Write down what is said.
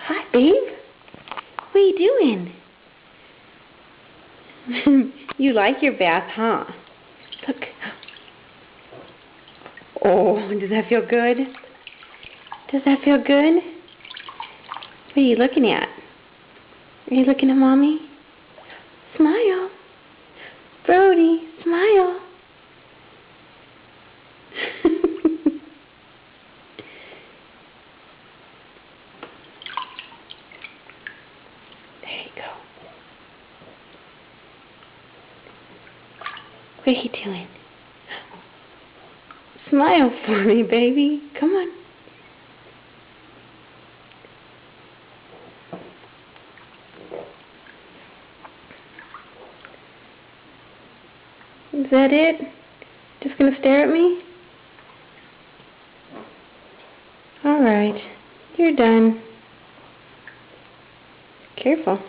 Hi, babe. What are you doing? You like your bath, huh? Look. Oh, does that feel good? Does that feel good? What are you looking at? Are you looking at Mommy? Smile. Brody, smile. There you go. What are you doing? Smile for me, baby. Come on. Is that it? Just gonna stare at me? Alright. You're done. Careful.